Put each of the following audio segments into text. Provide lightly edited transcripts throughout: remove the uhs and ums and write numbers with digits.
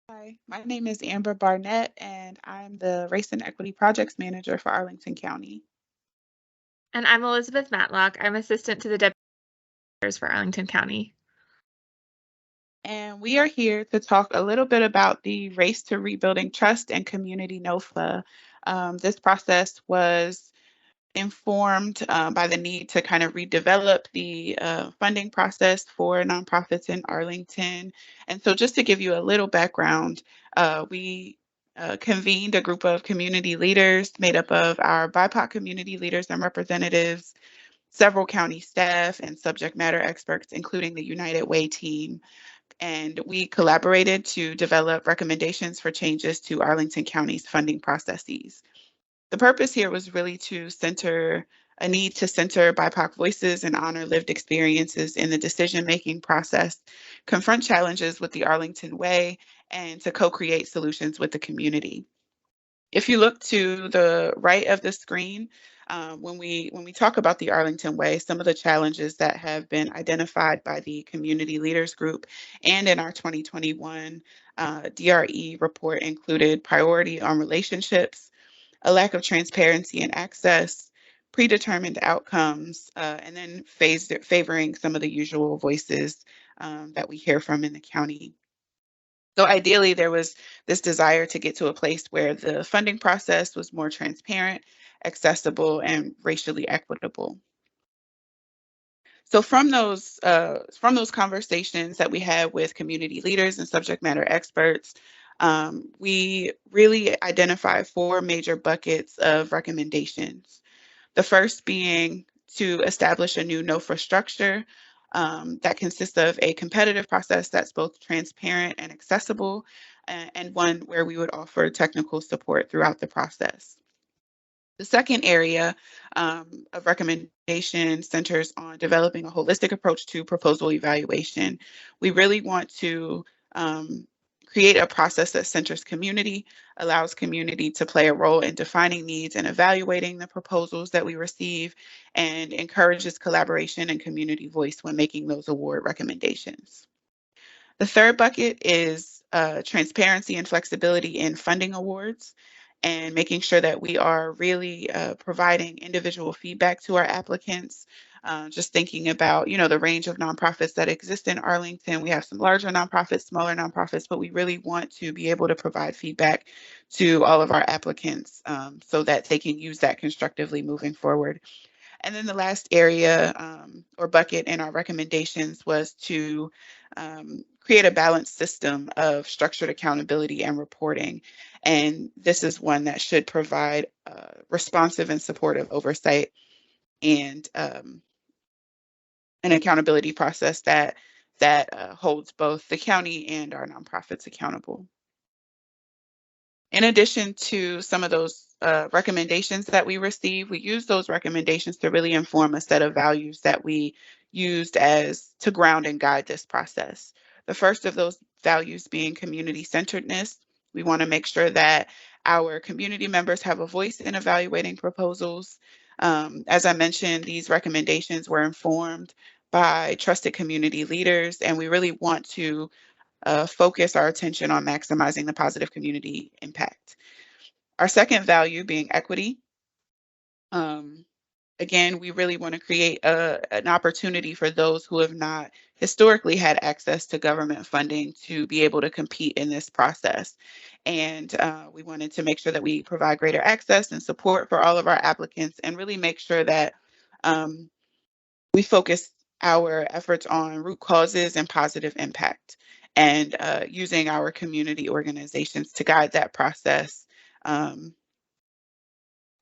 Hi, my name is Amber Barnett, and I'm the Race and Equity Projects Manager for Arlington County. And I'm Elizabeth Matlock. I'm assistant to the deputy for Arlington County. And we are here to talk a little bit about the Race to Rebuilding Trust and Community NOFA. This process was informed by the need to kind of redevelop the funding process for nonprofits in Arlington. And so just to give you a little background, we convened a group of community leaders made up of our BIPOC community leaders and representatives, several county staff, and subject matter experts, including the United Way team. And we collaborated to develop recommendations for changes to Arlington County's funding processes. The purpose here was really to center a need to center BIPOC voices and honor lived experiences in the decision-making process, confront challenges with the Arlington Way, and to co-create solutions with the community. If you look to the right of the screen, when we talk about the Arlington Way, some of the challenges that have been identified by the Community Leaders Group and in our 2021 DRE report included priority on relationships, a lack of transparency and access, predetermined outcomes, and then favoring some of the usual voices that we hear from in the county. So ideally, there was this desire to get to a place where the funding process was more transparent, accessible, and racially equitable. So from those conversations that we had with community leaders and subject matter experts, we really identified four major buckets of recommendations. The first being to establish a new NOFA structure that consists of a competitive process that's both transparent and accessible, and one where we would offer technical support throughout the process. The second area of recommendation centers on developing a holistic approach to proposal evaluation. We really want to create a process that centers community, allows community to play a role in defining needs and evaluating the proposals that we receive, and encourages collaboration and community voice when making those award recommendations. The third bucket is transparency and flexibility in funding awards and making sure that we are really providing individual feedback to our applicants. Just thinking about, the range of nonprofits that exist in Arlington. We have some larger nonprofits, smaller nonprofits, but we really want to be able to provide feedback to all of our applicants so that they can use that constructively moving forward. And then the last area or bucket in our recommendations was to create a balanced system of structured accountability and reporting. And this is one that should provide responsive and supportive oversight and an accountability process that holds both the county and our nonprofits accountable. In addition to some of those recommendations that we received, we use those recommendations to really inform a set of values that we used as to ground and guide this process. The first of those values being community-centeredness. We want to make sure that our community members have a voice in evaluating proposals. As I mentioned, these recommendations were informed by trusted community leaders, and we really want to focus our attention on maximizing the positive community impact. Our second value being equity. Um, Again, we really want to create an opportunity for those who have not historically had access to government funding to be able to compete in this process. And we wanted to make sure that we provide greater access and support for all of our applicants and really make sure that um, we focus our efforts on root causes and positive impact and using our community organizations to guide that process. Um,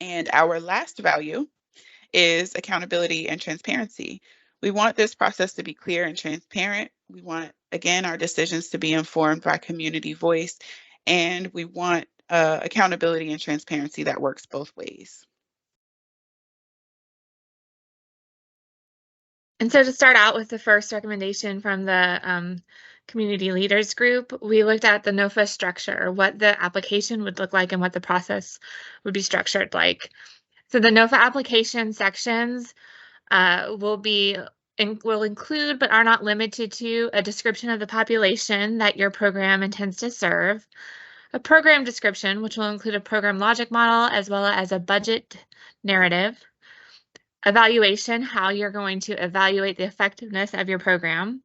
and our last value is accountability and transparency. We want this process to be clear and transparent. We want, again, our decisions to be informed by community voice, and we want accountability and transparency that works both ways. And so to start out with the first recommendation from the community leaders group, we looked at the NOFA structure, what the application would look like and what the process would be structured like. So the NOFA application sections will be will include, but are not limited to, a description of the population that your program intends to serve, a program description, which will include a program logic model, as well as a budget narrative, evaluation, how you're going to evaluate the effectiveness of your program,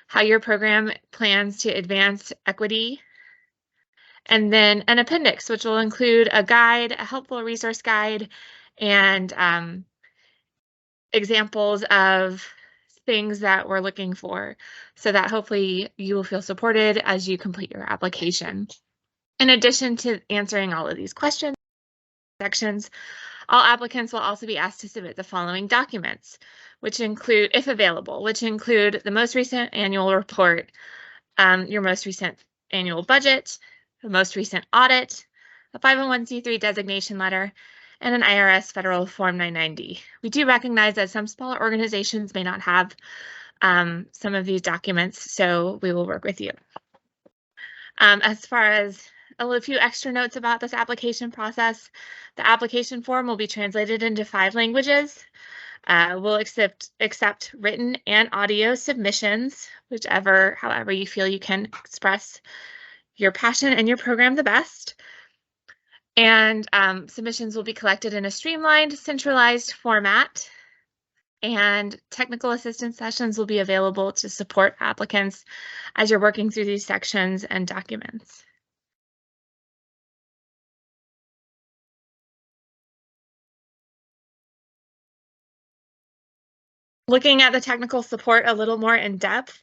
how your program plans to advance equity, and then an appendix, which will include a guide, a helpful resource guide, and examples of things that we're looking for, so that hopefully you will feel supported as you complete your application. In addition to answering all of these questions sections, all applicants will also be asked to submit the following documents, which include, if available, which include the most recent annual report, your most recent annual budget, the most recent audit, a 501c3 designation letter, and an IRS Federal Form 990. We do recognize that some smaller organizations may not have some of these documents, so we will work with you. As far as a few extra notes about this application process, the application form will be translated into 5 languages. We'll accept written and audio submissions, however you feel you can express your passion and your program the best. And submissions will be collected in a streamlined, centralized format. And technical assistance sessions will be available to support applicants as you're working through these sections and documents. Looking at the technical support a little more in depth,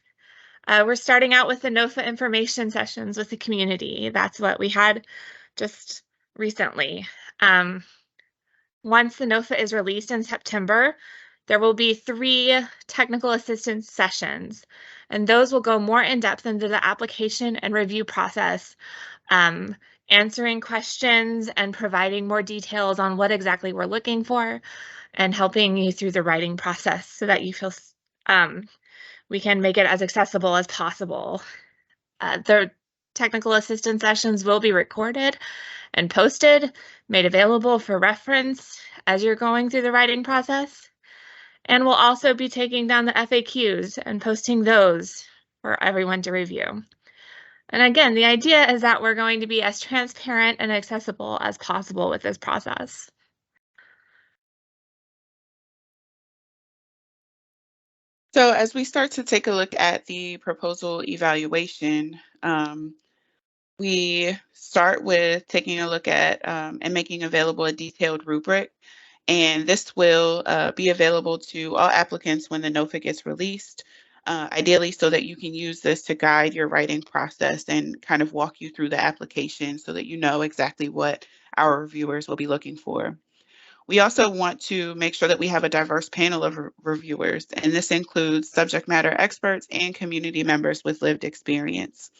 we're starting out with the NOFA information sessions with the community. That's what we had just recently. Once the NOFA is released in September, there will be 3 technical assistance sessions, and those will go more in depth into the application and review process, answering questions and providing more details on what exactly we're looking for, and helping you through the writing process so that you feel we can make it as accessible as possible. The technical assistance sessions will be recorded and posted, made available for reference as you're going through the writing process. And we'll also be taking down the FAQs and posting those for everyone to review. And again, the idea is that we're going to be as transparent and accessible as possible with this process. So as we start to take a look at the proposal evaluation, we start with taking a look at and making available a detailed rubric. And this will be available to all applicants when the NOFA gets released, ideally so that you can use this to guide your writing process and kind of walk you through the application so that you know exactly what our reviewers will be looking for. We also want to make sure that we have a diverse panel of reviewers, and this includes subject matter experts and community members with lived experience.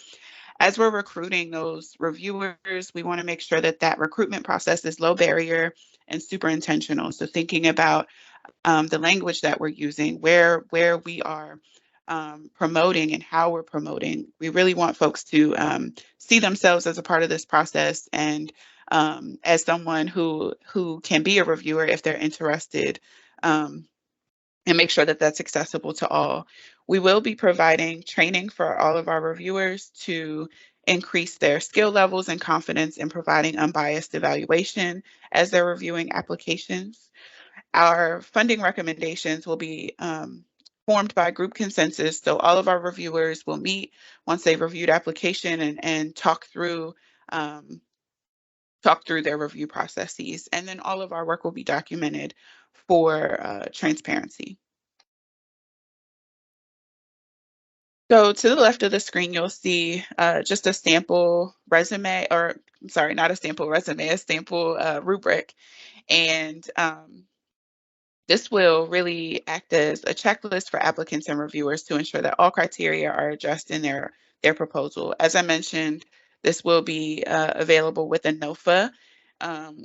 As we're recruiting those reviewers, we want to make sure that that recruitment process is low barrier and super intentional. So thinking about the language that we're using, where we are promoting and how we're promoting. We really want folks to see themselves as a part of this process and as someone who can be a reviewer if they're interested, and make sure that that's accessible to all. We will be providing training for all of our reviewers to increase their skill levels and confidence in providing unbiased evaluation as they're reviewing applications. Our funding recommendations will be formed by group consensus. So all of our reviewers will meet once they've reviewed application and talk through their review processes. And then all of our work will be documented for transparency. So to the left of the screen, you'll see just a sample resume, or I'm sorry, not a sample resume, a sample rubric. And this will really act as a checklist for applicants and reviewers to ensure that all criteria are addressed in their proposal. As I mentioned, this will be available with a NOFA.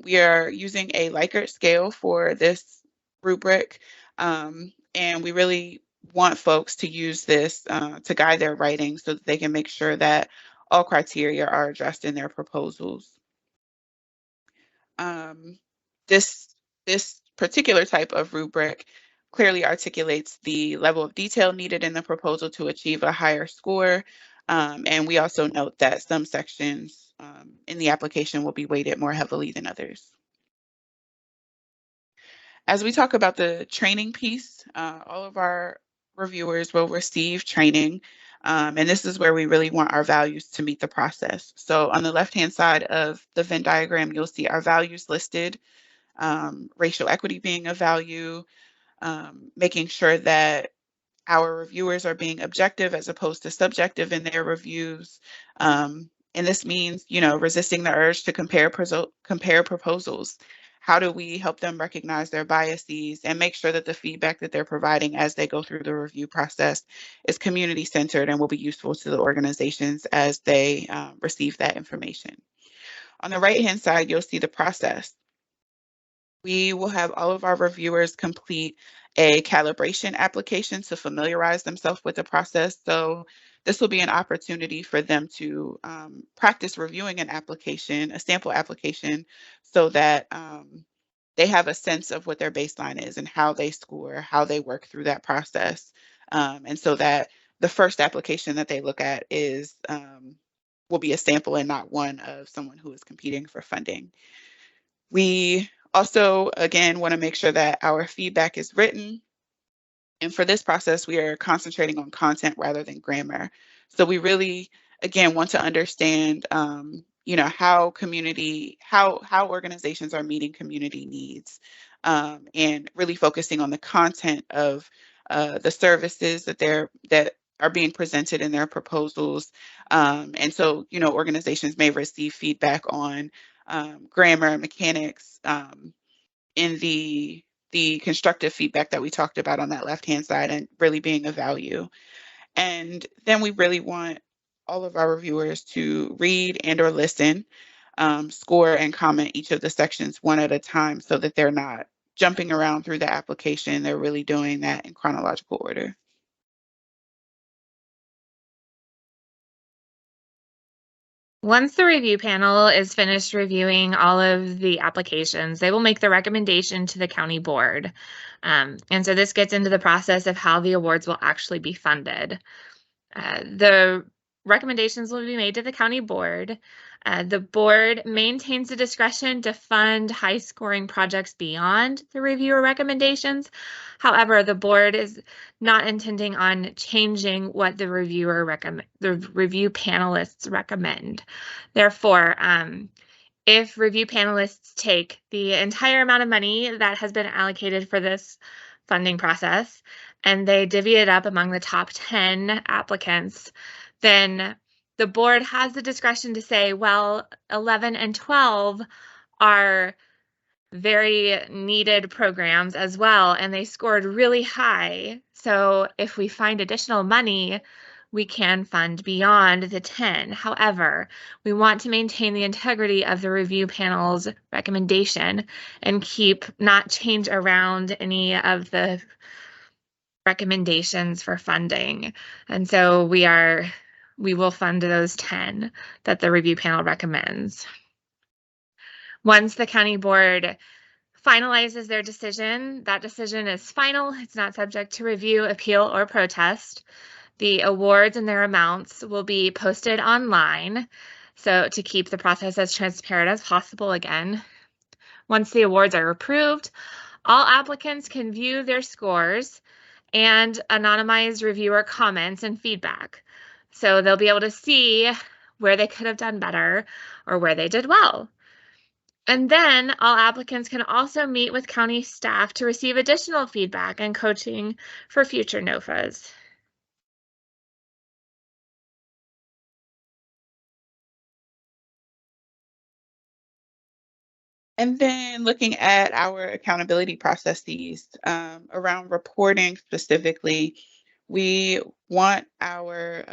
We are using a Likert scale for this rubric, and we really want folks to use this to guide their writing so that they can make sure that all criteria are addressed in their proposals. This particular type of rubric clearly articulates the level of detail needed in the proposal to achieve a higher score. And we also note that some sections in the application will be weighted more heavily than others. As we talk about the training piece, all of our reviewers will receive training. And this is where we really want our values to meet the process. So on the left-hand side of the Venn diagram, you'll see our values listed, racial equity being a value, making sure that our reviewers are being objective as opposed to subjective in their reviews. And this means, resisting the urge to compare proposals. How do we help them recognize their biases and make sure that the feedback that they're providing as they go through the review process is community centered and will be useful to the organizations as they receive that information? On the right-hand side, you'll see the process. We will have all of our reviewers complete a calibration application to familiarize themselves with the process. So this will be an opportunity for them to practice reviewing an application, a sample application, so that they have a sense of what their baseline is and how they score, how they work through that process. And so that the first application that they look at will be a sample and not one of someone who is competing for funding. We also, again, want to make sure that our feedback is written. And for this process, we are concentrating on content rather than grammar. So we really, again, want to understand, how organizations are meeting community needs, and really focusing on the content of the services that are being presented in their proposals. And so, organizations may receive feedback on grammar, mechanics, in the constructive feedback that we talked about on that left-hand side and really being a value. And then we really want all of our reviewers to read and or listen, score and comment each of the sections one at a time so that they're not jumping around through the application. They're really doing that in chronological order. Once the review panel is finished reviewing all of the applications, they will make the recommendation to the county board. And so this gets into the process of how the awards will actually be funded. The recommendations will be made to the county board. The board maintains the discretion to fund high-scoring projects beyond the reviewer recommendations. However, the board is not intending on changing what the review panelists recommend. Therefore, if review panelists take the entire amount of money that has been allocated for this funding process and they divvy it up among the top 10 applicants, then the board has the discretion to say, well, 11 and 12 are very needed programs as well, and they scored really high. So if we find additional money, we can fund beyond the 10. However, we want to maintain the integrity of the review panel's recommendation and not change around any of the recommendations for funding. And so we will fund those 10 that the review panel recommends. Once the county board finalizes their decision, that decision is final. It's not subject to review, appeal, or protest. The awards and their amounts will be posted online, so to keep the process as transparent as possible again. Once the awards are approved, all applicants can view their scores and anonymized reviewer comments and feedback. So they'll be able to see where they could have done better or where they did well. And then all applicants can also meet with county staff to receive additional feedback and coaching for future NOFAs. And then looking at our accountability processes around reporting specifically, we want our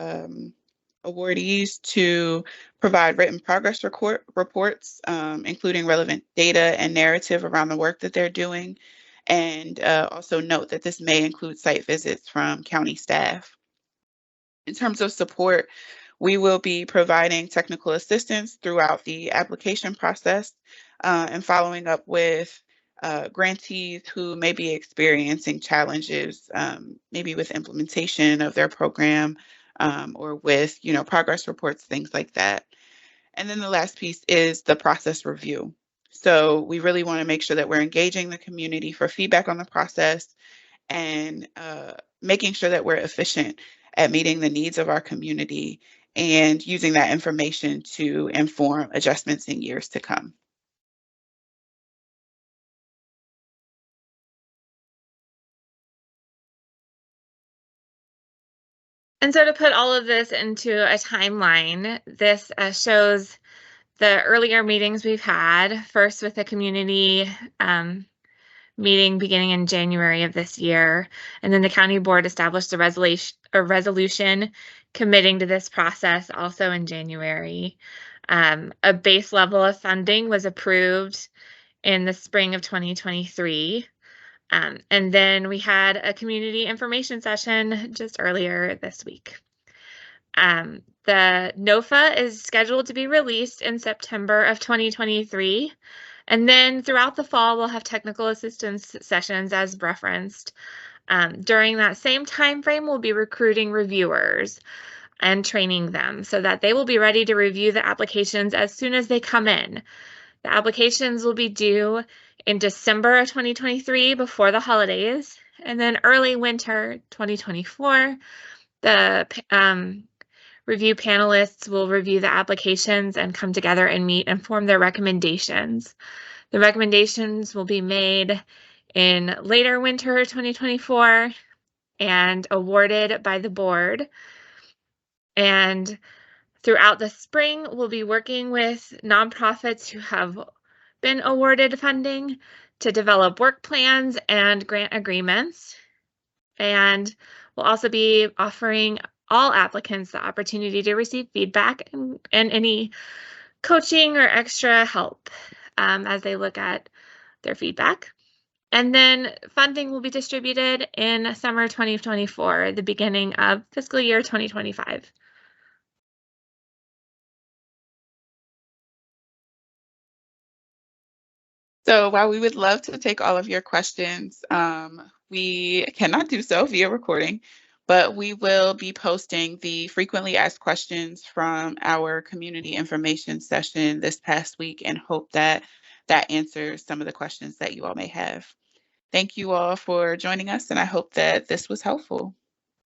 awardees to provide written progress reports, including relevant data and narrative around the work that they're doing. And also note that this may include site visits from county staff. In terms of support, we will be providing technical assistance throughout the application process and following up with grantees who may be experiencing challenges, maybe with implementation of their program, or with, progress reports, things like that. And then the last piece is the process review. So we really want to make sure that we're engaging the community for feedback on the process and making sure that we're efficient at meeting the needs of our community and using that information to inform adjustments in years to come. And so to put all of this into a timeline, this shows the earlier meetings we've had, first with the community meeting beginning in January of this year, and then the county board established a resolution committing to this process also in January. A base level of funding was approved in the spring of 2023. And then we had a community information session just earlier this week. The NOFA is scheduled to be released in September of 2023. And then throughout the fall, we'll have technical assistance sessions as referenced. During that same time frame, we'll be recruiting reviewers and training them so that they will be ready to review the applications as soon as they come in. The applications will be due in December of 2023 before the holidays, and then early winter 2024. The review panelists will review the applications and come together and meet and form their recommendations. The recommendations will be made in later winter 2024 and awarded by the board. And throughout the spring, we'll be working with nonprofits who have been awarded funding to develop work plans and grant agreements. And we'll also be offering all applicants the opportunity to receive feedback and any coaching or extra help as they look at their feedback. And then funding will be distributed in summer 2024, the beginning of fiscal year 2025. So while we would love to take all of your questions, we cannot do so via recording, but we will be posting the frequently asked questions from our community information session this past week and hope that that answers some of the questions that you all may have. Thank you all for joining us, and I hope that this was helpful.